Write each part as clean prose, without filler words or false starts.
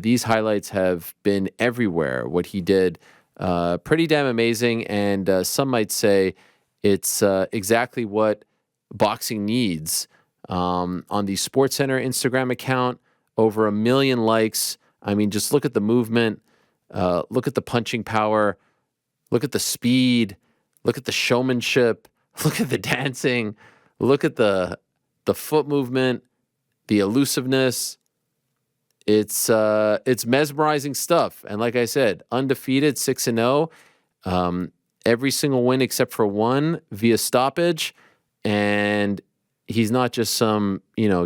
these highlights have been everywhere. What he did, pretty damn amazing, and some might say it's exactly what boxing needs. On the SportsCenter Instagram account, over 1 million likes. I mean, just look at the movement, look at the punching power, look at the speed, look at the showmanship, look at the dancing, look at the foot movement, the elusiveness. It's mesmerizing stuff. And like I said, undefeated, 6-0. Every single win except for one via stoppage. And he's not just some,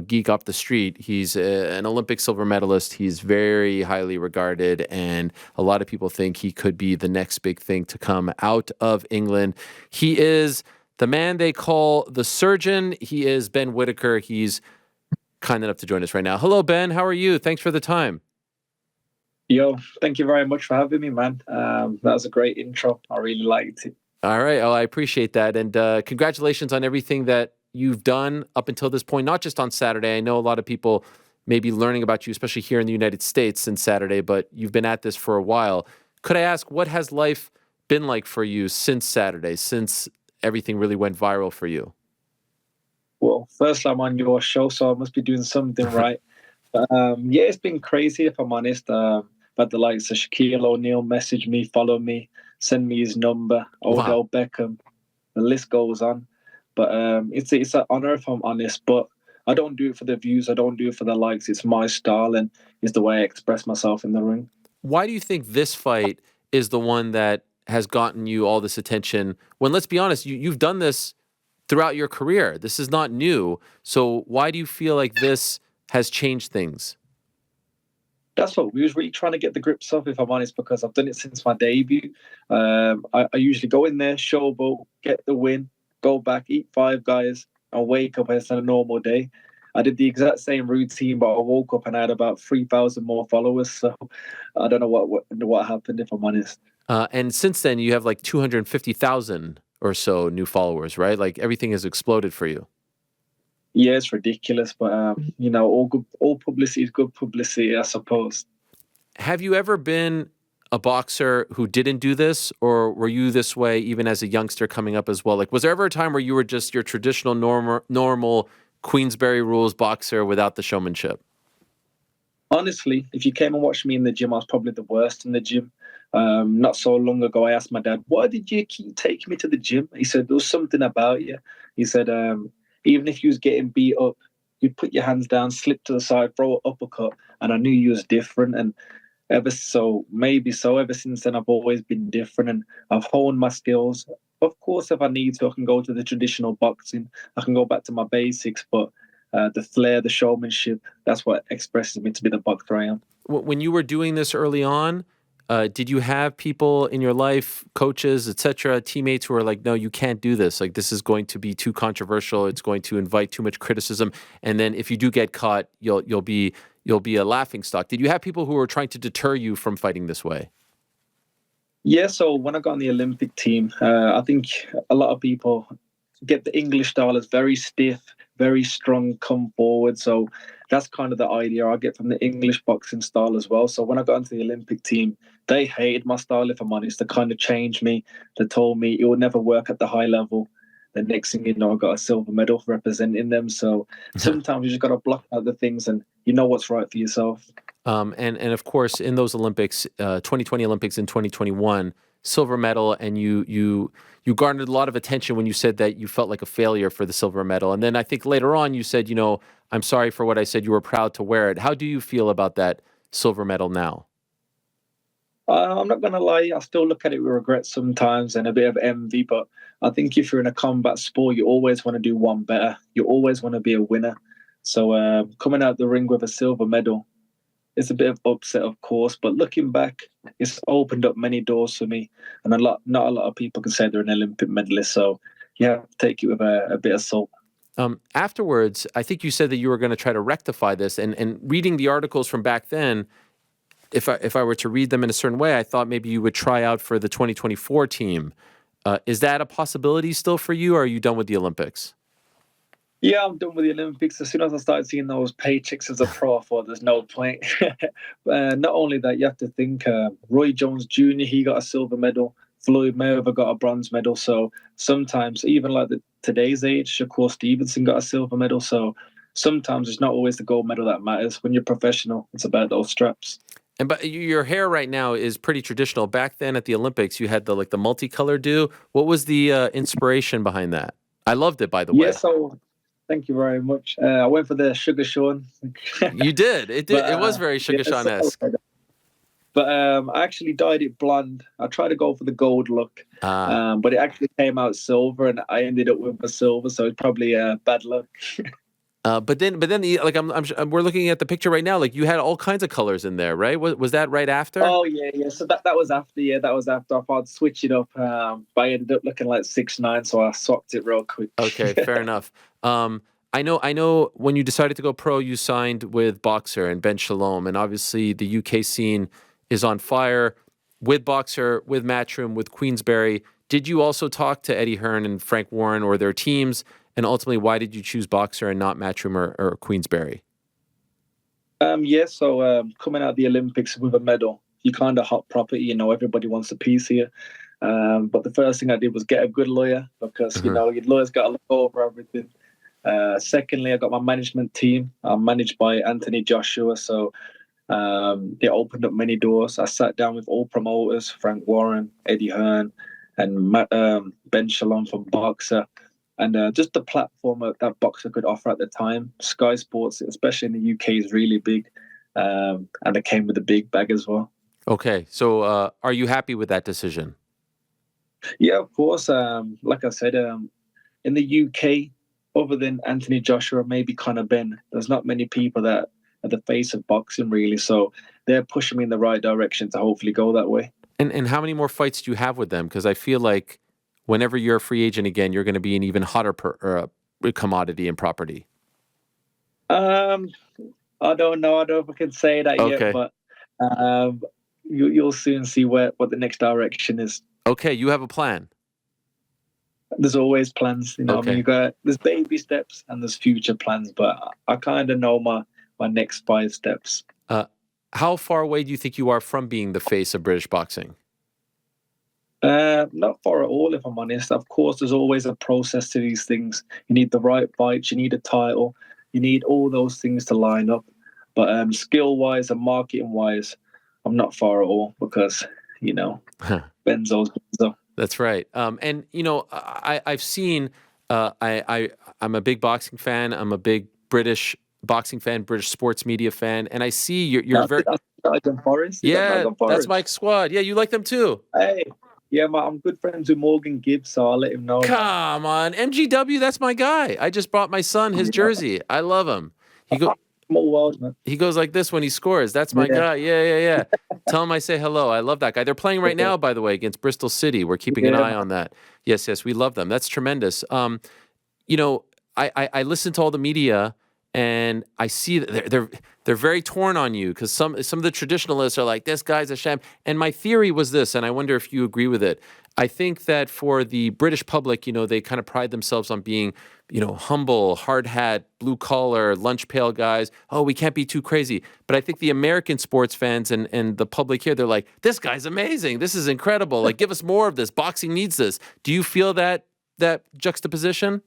geek off the street. He's an Olympic silver medalist. He's very highly regarded, and a lot of people think he could be the next big thing to come out of England. He is the man they call the surgeon. He is Ben Whittaker. He's kind enough to join us right now. Hello, Ben. How are you? Thanks for the time. Yo, thank you very much for having me, man. That was a great intro. I really liked it. All right. Oh, I appreciate that. And congratulations on everything that you've done up until this point, not just on Saturday. I know a lot of people may be learning about you, especially here in the United States, since Saturday, but you've been at this for a while. Could I ask, what has life been like for you since Saturday, since everything really went viral for you? Well, first I'm on your show, so I must be doing something right. But yeah, it's been crazy, if I'm honest. But the likes of Shaquille O'Neal message me, follow me, send me his number, Odell Beckham. The list goes on. But it's an honor, if I'm honest. But I don't do it for the views. I don't do it for the likes. It's my style, and it's the way I express myself in the ring. Why do you think this fight is the one that has gotten you all this attention? When, let's be honest, you've done this throughout your career. This is not new. So why do you feel like this has changed things? That's what we was really trying to get the grips of, if I'm honest, because I've done it since my debut. I usually go in there, showboat, get the win, go back, eat Five Guys, and wake up as a normal day. I did the exact same routine, but I woke up and I had about 3,000 more followers. So I don't know what happened, if I'm honest. And since then, you have like 250,000 or so new followers, right? Like everything has exploded for you. Yeah, it's ridiculous, but all publicity is good publicity, I suppose. Have you ever been a boxer who didn't do this, or were you this way even as a youngster coming up as well? Like, was there ever a time where you were just your traditional normal Queensberry rules boxer without the showmanship? Honestly, if you came and watched me in the gym, I was probably the worst in the gym. Not so long ago, I asked my dad, "Why did you keep taking me to the gym?" He said, "There was something about you." He said, even if you was getting beat up, you'd put your hands down, slip to the side, throw an uppercut, and I knew you was different. And ever since then, I've always been different, and I've honed my skills. Of course, if I need to, I can go to the traditional boxing. I can go back to my basics, but the flair, the showmanship, that's what expresses me to be the boxer I am. When you were doing this early on, did you have people in your life, coaches, etc., teammates who were like, no, you can't do this. Like, this is going to be too controversial. It's going to invite too much criticism. And then if you do get caught, you'll be a laughingstock. Did you have people who were trying to deter you from fighting this way? Yeah, so when I got on the Olympic team, I think a lot of people get the English style as very stiff, very strong, come forward. So that's kind of the idea I get from the English boxing style as well. So when I got into the Olympic team, they hated my style, if I'm honest. They kind of changed me. They told me it would never work at the high level. The next thing you know, I got a silver medal representing them. So sometimes you just got to block out the things and you know what's right for yourself. And of course, in those Olympics, 2020 Olympics and 2021, silver medal, and you garnered a lot of attention when you said that you felt like a failure for the silver medal. And then I think later on you said, I'm sorry for what I said. You were proud to wear it. How do you feel about that silver medal now? I'm not going to lie. I still look at it with regret sometimes and a bit of envy. But I think if you're in a combat sport, you always want to do one better. You always want to be a winner. So coming out the ring with a silver medal, it's a bit of upset, of course. But looking back, it's opened up many doors for me. And not a lot of people can say they're an Olympic medalist. So you have to take it with a bit of salt. Afterwards, I think you said that you were going to try to rectify this. And reading the articles from back then, if I were to read them in a certain way, I thought maybe you would try out for the 2024 team. Is that a possibility still for you, or are you done with the Olympics? Yeah, I'm done with the Olympics. As soon as I started seeing those paychecks as a pro, I thought there's no point. Not only that, you have to think Roy Jones Jr., he got a silver medal. Floyd Mayweather got a bronze medal. So sometimes, even like today's age, Shakur Stevenson got a silver medal. So sometimes it's not always the gold medal that matters. When you're professional, it's about those straps. And but your hair right now is pretty traditional. Back then at the Olympics, you had the multicolor do. What was the inspiration behind that? I loved it, by the Yeah, way. so thank you very much. I went for the Sugar Sean. You did. It did. but It was very Sugar yeah, Sean-esque. But I actually dyed it blonde. I tried to go for the gold look, Ah. but it actually came out silver, and I ended up with a silver. So it's probably bad luck. But then, we're looking at the picture right now. Like you had all kinds of colors in there, right? Was that right after? Oh yeah. So that was after. Yeah, that was after. I thought I'd switch it up, but I ended up looking like 6'9", so I swapped it real quick. Okay, fair enough. I know. When you decided to go pro, you signed with Boxer and Ben Shalom, and obviously the UK scene is on fire with Boxer, with Matchroom, with Queensberry. Did you also talk to Eddie Hearn and Frank Warren or their teams? And ultimately, why did you choose Boxer and not Matchroom or Queensberry? Yeah. So coming out of the Olympics with a medal, you kind of hot property. Everybody wants a piece here. But the first thing I did was get a good lawyer because Mhm. your lawyer's got to look over everything. Secondly, I got my management team. I'm managed by Anthony Joshua, so it opened up many doors. I sat down with all promoters: Frank Warren, Eddie Hearn, and Ben Shalom from Boxer, and just the platform that Boxer could offer at the time. Sky Sports, especially in the UK, is really big, and it came with a big bag as well. Okay, so are you happy with that decision? Yeah, of course. Like I said, in the UK, other than Anthony Joshua, maybe Conor Ben, there's not many people that are the face of boxing, really. So they're pushing me in the right direction to hopefully go that way. And how many more fights do you have with them? Because I feel like whenever you're a free agent again, you're going to be an even hotter commodity and property. Um, I don't know. I don't know if I can say that yet, Okay. but um, you'll soon see what the next direction is. Okay, you have a plan. There's always plans, I mean, Okay. there's baby steps and there's future plans, but I kind of know my next 5 steps. Uh, how far away do you think you are from being the face of British boxing? Not far at all, if I'm honest. Of course, there's always a process to these things. You need the right fights, you need a title, you need all those things to line up. But skill wise and marketing wise, I'm not far at all because, you know, Benzo's Benzo. That's right. And I've seen. I'm a big boxing fan. I'm a big British boxing fan, British sports media fan, and I see you're very. That's Nottingham Forest. Is that Yeah, Nottingham that's Forest? Mike's squad. Yeah, you like them too. Hey, yeah, I'm good friends with Morgan Gibbs, so I'll let him know, man. Come on, MGW. That's my guy. I just bought my son his Yeah. jersey. I love him. He go. Small world, man. He goes like this when he scores. That's my Yeah, guy. Yeah, yeah, yeah. Tell him I say hello. I love that guy. They're playing right now, by the way, against Bristol City. We're keeping an yeah, eye man. on that. Yes, yes, we love them. That's tremendous. You know, I listen to all the media and I see that they're very torn on you because some of the traditionalists are like, this guy's a sham. And my theory was this, and I wonder if you agree with it. I think that for the British public, they kind of pride themselves on being, humble, hard hat, blue collar, lunch pail guys. Oh, we can't be too crazy. But I think the American sports fans and the public here, they're like, this guy's amazing. This is incredible. Like, give us more of this. Boxing needs this. Do you feel that juxtaposition?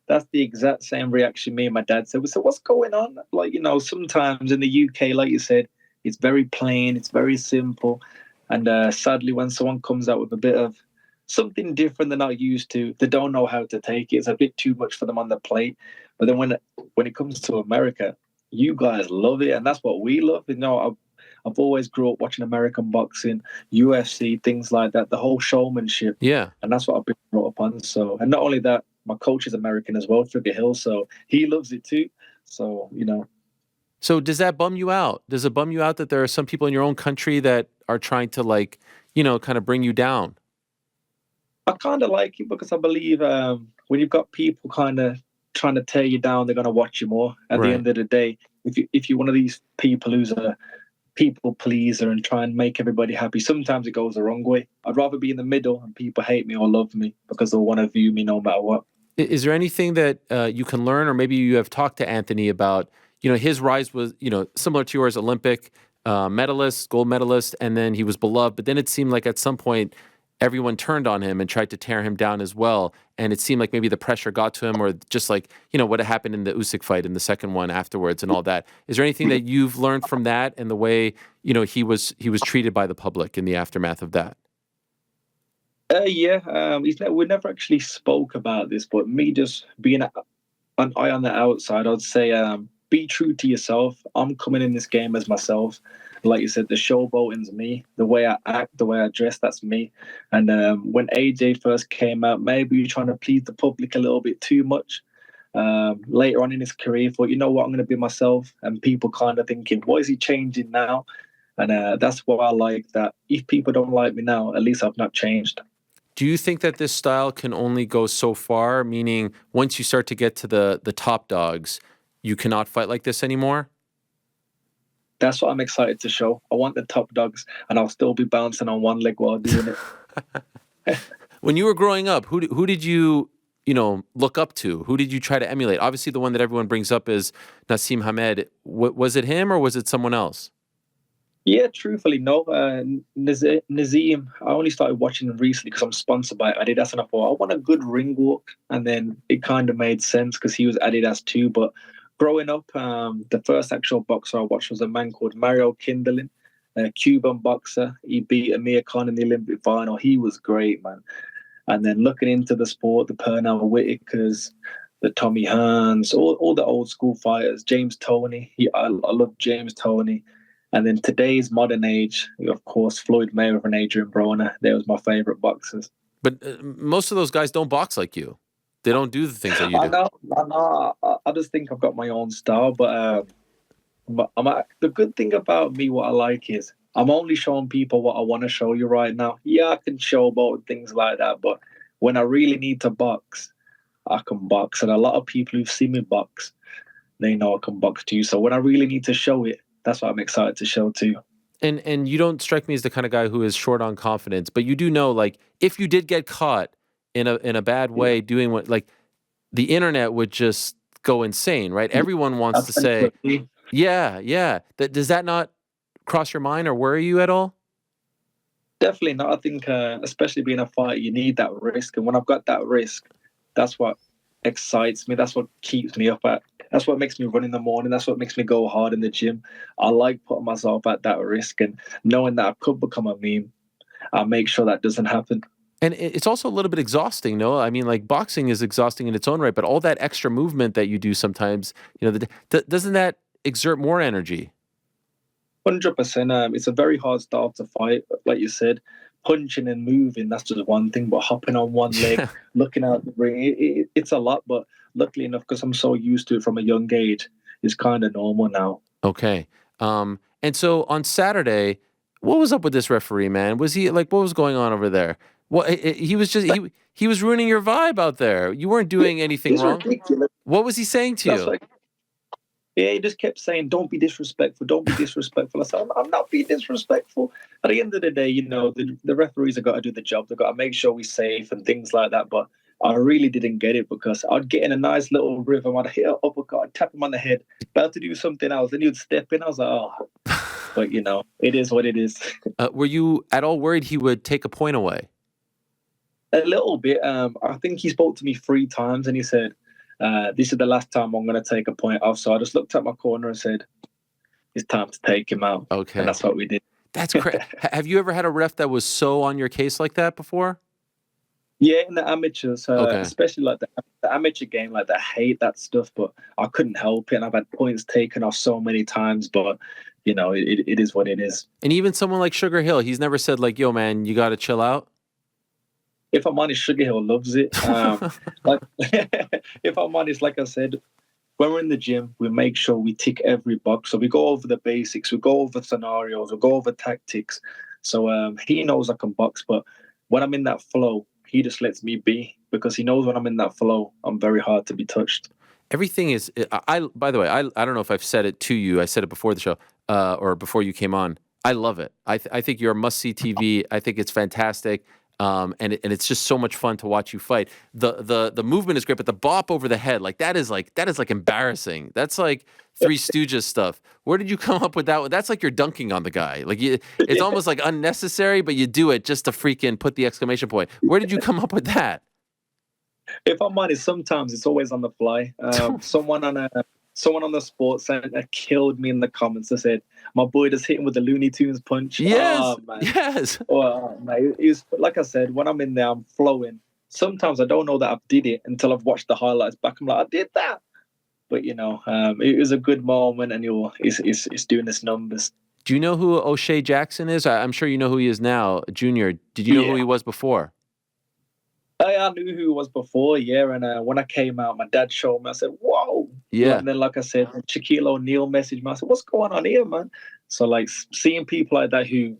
That's the exact same reaction me and my dad said. We said, what's going on? Like, sometimes in the UK, like you said, it's very plain, it's very simple. And sadly, when someone comes out with a bit of something different they're not used to, they don't know how to take it. It's a bit too much for them on the plate. But then when it comes to America, you guys love it. And that's what we love. I've always grew up watching American boxing, UFC, things like that, the whole showmanship. Yeah. And that's what I've been brought up on. So, and not only that, my coach is American as well, Trigger Hill, so he loves it too. So, So does that bum you out? Does it bum you out that there are some people in your own country that are trying to kind of bring you down? I kind of like it because I believe when you've got people kind of trying to tear you down, they're going to watch you more. At the Right. end of the day, if you're one of these people who's a people pleaser and try and make everybody happy, sometimes it goes the wrong way. I'd rather be in the middle and people hate me or love me because they'll want to view me no matter what. Is there anything that you can learn, or maybe you have talked to Anthony about, his rise was, similar to yours, Olympic medalist, gold medalist, and then he was beloved. But then it seemed like at some point everyone turned on him and tried to tear him down as well. And it seemed like maybe the pressure got to him, or just like, what had happened in the Usyk fight in the second one afterwards and all that. Is there anything that you've learned from that and the way, he was treated by the public in the aftermath of that? Yeah, we never actually spoke about this, but me just being an eye on the outside, I'd say be true to yourself. I'm coming in this game as myself. Like you said, the showboating's me. The way I act, the way I dress, that's me. And when AJ first came out, maybe you're trying to please the public a little bit too much. Later on in his career, thought, you know what, I'm going to be myself. And people kind of thinking, what is he changing now? And that's what I like, that if people don't like me now, at least I've not changed. Do you think that this style can only go so far? Meaning, once you start to get to the top dogs, you cannot fight like this anymore? That's what I'm excited to show. I want the top dogs, and I'll still be bouncing on one leg while doing it. When you were growing up, who did you look up to? Who did you try to emulate? Obviously, the one that everyone brings up is Nassim Hamed. Was it him or was it someone else? Yeah, truthfully, no. Nazim, I only started watching him recently because I'm sponsored by Adidas, and I thought I want a good ring walk, and then it kind of made sense because he was Adidas too. But growing up, the first actual boxer I watched was a man called Mario Kindelin, a Cuban boxer. He beat Amir Khan in the Olympic final. He was great, man. And then looking into the sport, the Pernell Whittakers, the Tommy Hearns, all the old school fighters, James Toney. I love James Toney. And then today's modern age, of course, Floyd Mayweather and Adrian Broner. They was my favorite boxers. But most of those guys don't box like you. They don't do the things that you do. I know. I just think I've got my own style. But the good thing about me, what I like is I'm only showing people what I want to show you right now. Yeah, I can show about things like that. But when I really need to box, I can box. And a lot of people who've seen me box, they know I can box too. So when I really need to show it, that's what I'm excited to show too. And you don't strike me as the kind of guy who is short on confidence, but you do know, like, if you did get caught in a bad way doing what, like, the internet would just go insane, right? Everyone wants to say, yeah. Does that not cross your mind or worry you at all? Definitely not. I think, especially being a fighter, you need that risk. And when I've got that risk, that's what excites me. That's what keeps me up at. That's what makes me run in the morning. That's what makes me go hard in the gym. I like putting myself at that risk and knowing that I could become a meme. I make sure that doesn't happen. And it's also a little bit exhausting, no? I mean, like, boxing is exhausting in its own right, but all that extra movement that you do sometimes, doesn't that exert more energy? 100%. It's a very hard style to fight. Like you said, punching and moving, that's just one thing, but hopping on one leg, looking out the ring, it's a lot. But luckily enough, because I'm so used to it from a young age, it's kind of normal now. Okay. And so on Saturday, what was up with this referee, man? Was he like, what was going on over there? What he was just he was ruining your vibe out there. You weren't doing anything wrong. Ridiculous. What was he saying to That's you? like, yeah, he just kept saying, "Don't be disrespectful. Don't be disrespectful." I said, "I'm not being disrespectful." At the end of the day, the referees have got to do the job. They've got to make sure we're safe and things like that. But I really didn't get it because I'd get in a nice little rhythm. I'd hit an uppercut, I'd tap him on the head, about to do something else. Then he'd step in. I was like, oh. But, it is what it is. Were you at all worried he would take a point away? A little bit. I think he spoke to me 3 times and he said, this is the last time I'm going to take a point off. So I just looked at my corner and said, it's time to take him out. Okay. And that's what we did. That's crazy. Have you ever had a ref that was so on your case like that before? Yeah, in the amateurs, Okay. especially like the amateur game, like I hate that stuff, but I couldn't help it. And I've had points taken off so many times, but it is what it is. And even someone like Sugar Hill, he's never said like, yo, man, you got to chill out? If I'm honest, Sugar Hill loves it. Like, if I'm honest, like I said, when we're in the gym, we make sure we tick every box. So we go over the basics, we go over scenarios, we go over tactics. So he knows I can box, but when I'm in that flow, he just lets me be because he knows when I'm in that flow, I'm very hard to be touched. Everything is, by the way, I don't know if I've said it to you. I said it before the show or before you came on. I love it. I think you're a must-see TV. I think it's fantastic. and it's just so much fun to watch you fight. The movement is great, but the bop over the head, that is like embarrassing. That's like Three Stooges stuff. Where did you come up with that one? That's like you're dunking on the guy. It's almost like unnecessary, but you do it just to freaking put the exclamation point. Where did you come up with that? If I'm honest, sometimes it's always on the fly. Someone on the sports center killed me in the comments. They said, "My boy just hit him with the Looney Tunes punch." Yes, Oh man. yes. Well, mate, it's like I said, when I'm in there, I'm flowing. Sometimes I don't know that I did it until I've watched the highlights back. I'm like, I did that. But it was a good moment, and it's doing its numbers. Do you know who O'Shea Jackson is? I'm sure you know who he is now, Junior. Did you know who he was before? I knew who he was before, yeah. And when I came out, my dad showed me. I said, "Whoa!" Yeah. And then, like I said, Shaquille O'Neal messaged me. I said, "What's going on here, man?" So, seeing people like that who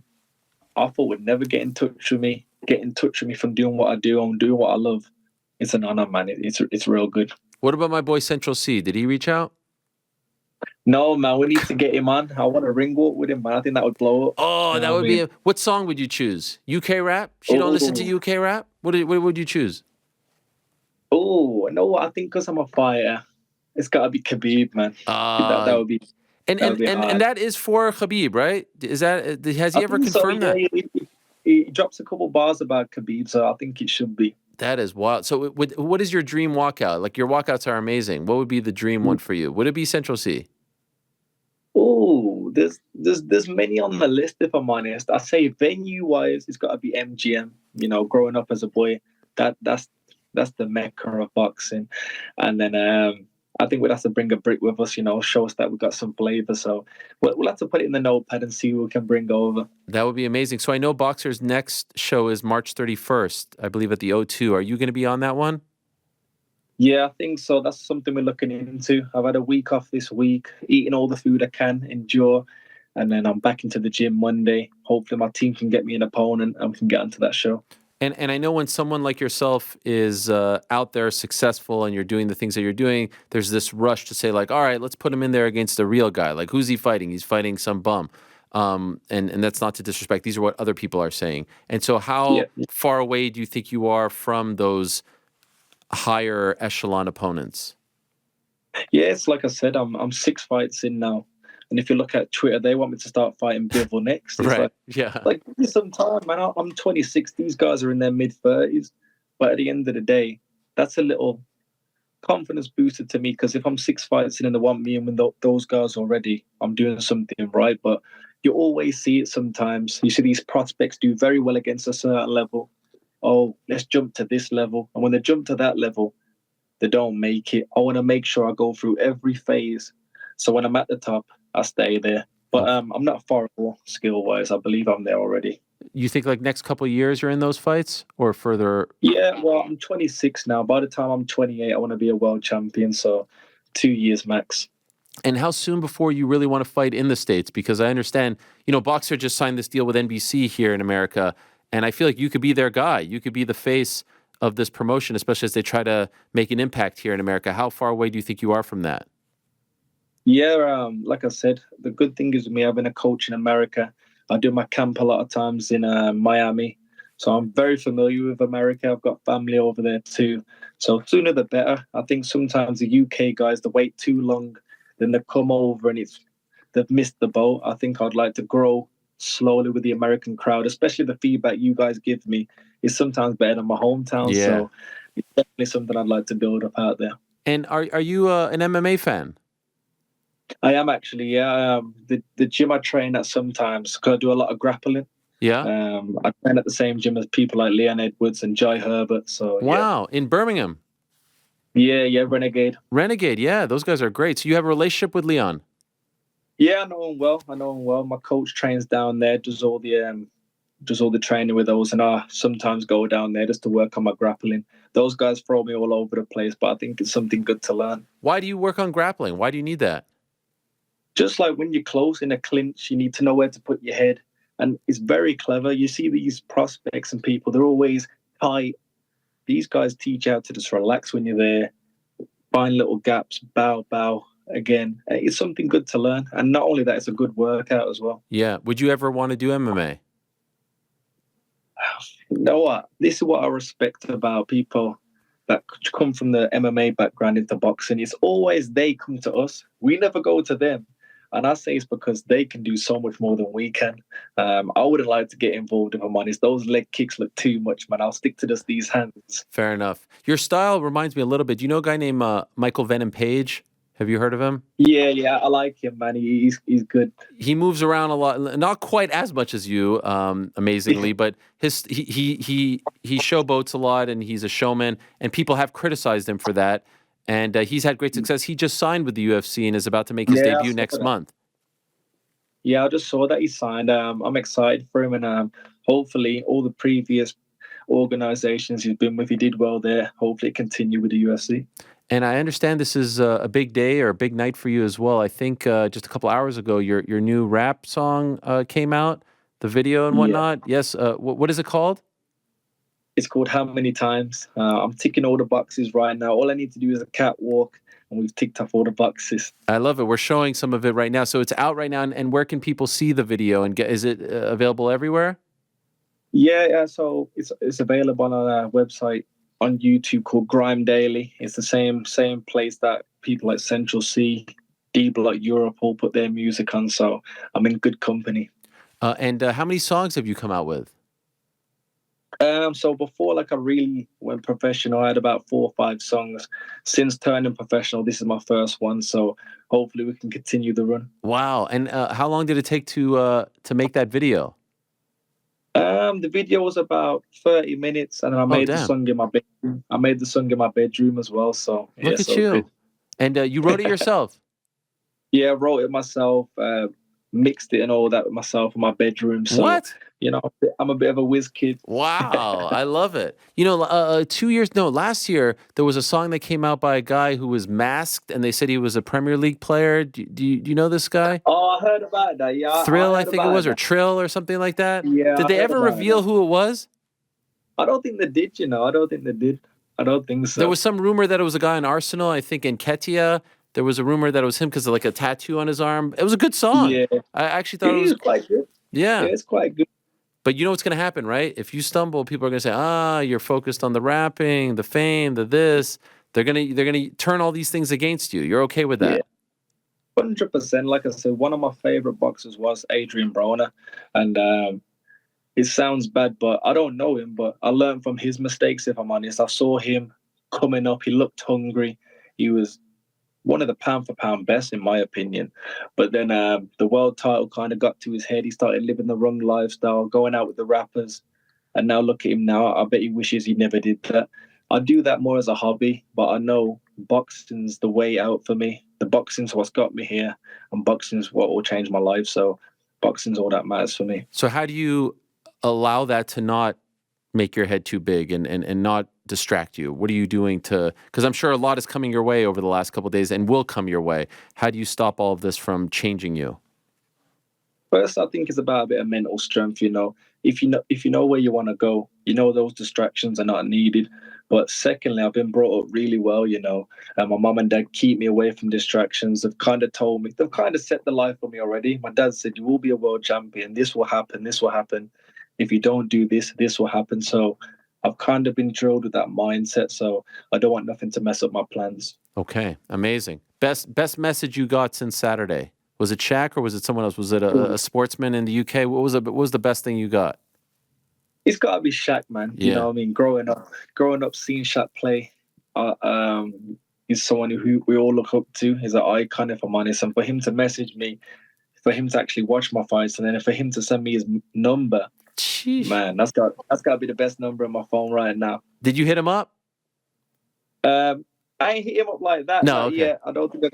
I thought would never get in touch with me from doing what I do and doing what I love, it's an honor, man. It's real good. What about my boy Central C? Did he reach out? No, man, we need to get him on. I want to ring walk with him, man. I think that would blow up. Oh, that would be. What song would you choose? UK rap? She don't listen to UK rap. What would you choose? Oh, no, what? I think because I'm a fighter, it's got to be Khabib, man. That would be. And that is for Khabib, right? Is that has he ever confirmed that? He drops a couple bars about Khabib, so I think it should be. That is wild. So, what is your dream walkout? Like, your walkouts are amazing. What would be the dream one for you? Would it be Central C? Oh, there's many on the list. If I'm honest, I say venue wise, it's got to be MGM. Growing up as a boy, that's the mecca of boxing. And then I think we'd have to bring a brick with us. Show us that we've got some flavor. So we'll have to put it in the notepad and see who we can bring over. That would be amazing. So I know Boxer's next show is March 31st, I believe, at the O2. Are you going to be on that one? Yeah, I think so. That's something we're looking into. I've had a week off this week, eating all the food I can, endure, and then I'm back into the gym Monday. Hopefully my team can get me an opponent and we can get onto that show. And I know when someone like yourself is out there successful and you're doing the things that you're doing, there's this rush to say, like, all right, let's put him in there against a real guy. Like, who's he fighting? He's fighting some bum. And that's not to disrespect. These are what other people are saying. And so how far away do you think you are from those higher echelon opponents? Yeah, it's like I said, I'm 6 fights in now. And if you look at Twitter, they want me to start fighting Bivol next. It's right. Like, give me some time, man. I'm 26. These guys are in their mid-30s. But at the end of the day, that's a little confidence booster to me, because if I'm 6 fights in and they want me and with those guys already, I'm doing something right. But you always see it sometimes. You see these prospects do very well against a certain level. Oh, let's jump to this level. And when they jump to that level, they don't make it. I want to make sure I go through every phase. So when I'm at the top, I stay there. But I'm not far off skill-wise. I believe I'm there already. You think like next couple of years you're in those fights or further? Yeah, well, I'm 26 now. By the time I'm 28, I want to be a world champion. So 2 years max. And how soon before you really want to fight in the States? Because I understand, Boxer just signed this deal with NBC here in America. And I feel like you could be their guy. You could be the face of this promotion, especially as they try to make an impact here in America. How far away do you think you are from that? Yeah, like I said, the good thing is me having a coach in America. I do my camp a lot of times in Miami. So I'm very familiar with America. I've got family over there too. So sooner the better. I think sometimes the UK guys, they wait too long. Then they come over and they've missed the boat. I think I'd like to grow slowly with the American crowd, especially the feedback you guys give me is sometimes better than my hometown. Yeah. So it's definitely something I'd like to build up out there. And are you an MMA fan? I am actually, yeah. The gym I train at sometimes, because I do a lot of grappling. Yeah. I train at the same gym as people like Leon Edwards and Jai Herbert. So wow, in Birmingham. Yeah, Renegade. Renegade, yeah, those guys are great. So you have a relationship with Leon? Yeah, I know him well. My coach trains down there, does all the training with those, and I sometimes go down there just to work on my grappling. Those guys throw me all over the place, but I think it's something good to learn. Why do you work on grappling? Why do you need that? Just like when you're close in a clinch, you need to know where to put your head. And it's very clever. You see these prospects and people, they're always tight. These guys teach you how to just relax when you're there, find little gaps, bow. Again, it's something good to learn. And not only that, it's a good workout as well. Yeah. Would you ever want to do MMA? You know what? This is what I respect about people that come from the MMA background into boxing. It's always they come to us. We never go to them. And I say it's because they can do so much more than we can. I wouldn't like to get involved, if I'm honest. Those leg kicks look too much, man. I'll stick to just these hands. Fair enough. Your style reminds me a little bit. Do you know a guy named Michael Venom Page? Have you heard of him? Yeah, I like him, man. He's good. He moves around a lot, not quite as much as you, amazingly, but he showboats a lot, and he's a showman, and people have criticized him for that. And he's had great success. He just signed with the UFC and is about to make his Yeah, I debut saw next that. month. Yeah, I just saw that he signed. I'm excited for him, and hopefully all the previous organizations he's been with, he did well there. Hopefully continue with the UFC. And I understand this is a big day or a big night for you as well. I think just a couple hours ago, your new rap song came out, the video and Yeah, whatnot. Yes. What is it called? it's called How Many Times. I'm ticking all the boxes right now. All I need to do is a catwalk, and we've ticked off all the boxes. I love it. We're showing some of it right now. So it's out right now. And where can people see the video? And is it available everywhere? Yeah. So it's available on our website on YouTube called Grime Daily. It's the same place that people like Central C, D Block Europe all put their music on. So I'm in good company. And how many songs have you come out with? So before like I really went professional, I had about 4 or 5 songs. Since turning professional, this is my first one. So hopefully we can continue the run. Wow. And how long did it take to make that video? The video was about 30 minutes, and then I Oh, made the damn. song in my bedroom. I made the song in my bedroom as well. So yeah, Look at so good. you. And you wrote it yourself. Yeah, I wrote it myself, mixed it and all that with myself in my bedroom. So, What? I'm a bit of a whiz kid. Wow, I love it. You know, last year, there was a song that came out by a guy who was masked, and they said he was a Premier League player. Do you know this guy? Oh, I heard about that. Yeah, I Thrill, I heard think it about was, or that. Trill, or something like that. Yeah, Did I they heard ever about reveal that. who it was? I don't think they did, I don't think they did. I don't think There so. was some rumor that it was a guy in Arsenal, I think in Ketia. There was a rumor that it was him because of like a tattoo on his arm. It was a good song. Yeah, I actually it thought it was, is quite good. Yeah, yeah. it's quite good. But you know what's going to happen, right? If you stumble, people are going to say, you're focused on the rapping, the fame, the this. They're gonna turn all these things against you. You're okay with Yeah, that? 100%. Like I said, one of my favorite boxers was Adrian Broner, and it sounds bad, but I don't know him. But I learned from his mistakes. If I'm honest, I saw him coming up. He looked hungry. He was one of the pound for pound best, in my opinion. But then the world title kind of got to his head. He started living the wrong lifestyle, going out with the rappers. And now look at him now. I bet he wishes he never did that. I do that more as a hobby, but I know boxing's the way out for me. The boxing's what's got me here, and boxing's what will change my life. So boxing's all that matters for me. So how do you allow that to not make your head too big and not distract you? What are you doing because I'm sure a lot is coming your way over the last couple of days and will come your way. How do you stop all of this from changing you? First, I think it's about a bit of mental strength. If you know where you want to go, those distractions are not needed. But secondly, I've been brought up really well. And my mum and dad keep me away from distractions. They've kind of told me, they've kind of set the life for me already. My dad said, "You will be a world champion. This will happen. This will happen. If you don't do this, this will happen." So I've kind of been drilled with that mindset. So I don't want nothing to mess up my plans. Okay, amazing. Best message you got since Saturday? Was it Shaq or was it someone else? Was it a sportsman in the UK? What was the best thing you got? It's got to be Shaq, man. You know Yeah. what I mean? Growing up, seeing Shaq play, he's someone who we all look up to. He's an icon, if I'm honest. And for him to message me, for him to actually watch my fights, and then for him to send me his number, Sheesh. man, that's got to be the best number on my phone right now. Did you hit him up? I ain't hit him up like that. No, Not okay. yet. I don't think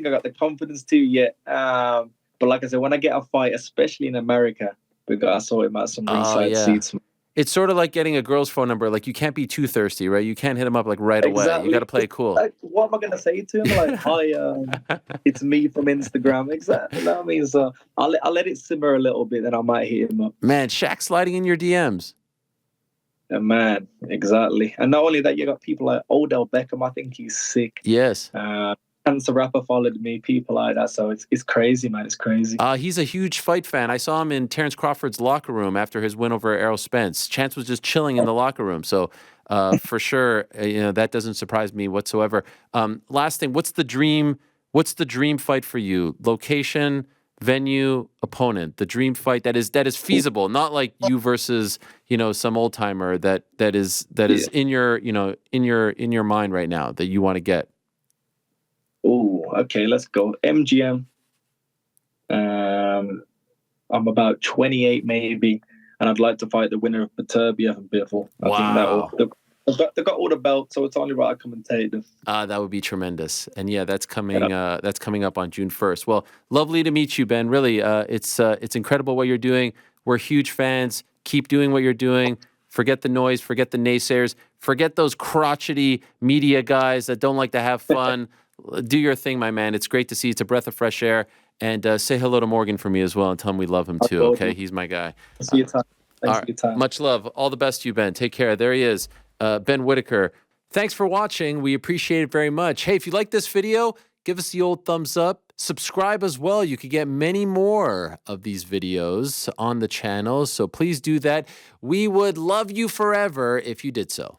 I got the confidence to yet. But like I said, when I get a fight, especially in America, we got to sort him out some Oh ringside yeah. seats. It's sort of like getting a girl's phone number. Like you can't be too thirsty, right? You can't hit him up like right away. You got Exactly. to play it cool. Like, what am I gonna say to him? Like, "Hi, it's me from Instagram." Exactly. You know what I mean? So I'll let it simmer a little bit, then I might hit him up. Man, Shaq sliding in your DMs. And man, exactly. And not only that, you got people like Odell Beckham. I think he's sick. Yes. Chance the Rapper followed me, people like that. So it's crazy, man. It's crazy. He's a huge fight fan. I saw him in Terrence Crawford's locker room after his win over Errol Spence. Chance was just chilling in the locker room. So for sure, that doesn't surprise me whatsoever. Last thing, what's the dream? What's the dream fight for you? Location, venue, opponent. The dream fight that is feasible, not like you versus some old timer that is in your in your mind right now that you want to get. Oh, okay, let's go. MGM. I'm about 28 maybe, and I'd like to fight the winner of Beterbiev-Bivol. I think they've got all the belts, so it's only right I commentate them. That would be tremendous. And yeah, that's coming up on June 1st. Well, lovely to meet you, Ben. Really, it's incredible what you're doing. We're huge fans. Keep doing what you're doing. Forget the noise, forget the naysayers, forget those crotchety media guys that don't like to have fun. Do your thing, my man. It's great to see you. It's a breath of fresh air. And say hello to Morgan for me as well and tell him we love him too, okay? He's my guy. Thanks for your time. Thanks for your time. Much love. All the best to you, Ben. Take care. There he is, Ben Whittaker. Thanks for watching. We appreciate it very much. Hey, if you like this video, give us the old thumbs up. Subscribe as well. You could get many more of these videos on the channel, so please do that. We would love you forever if you did so.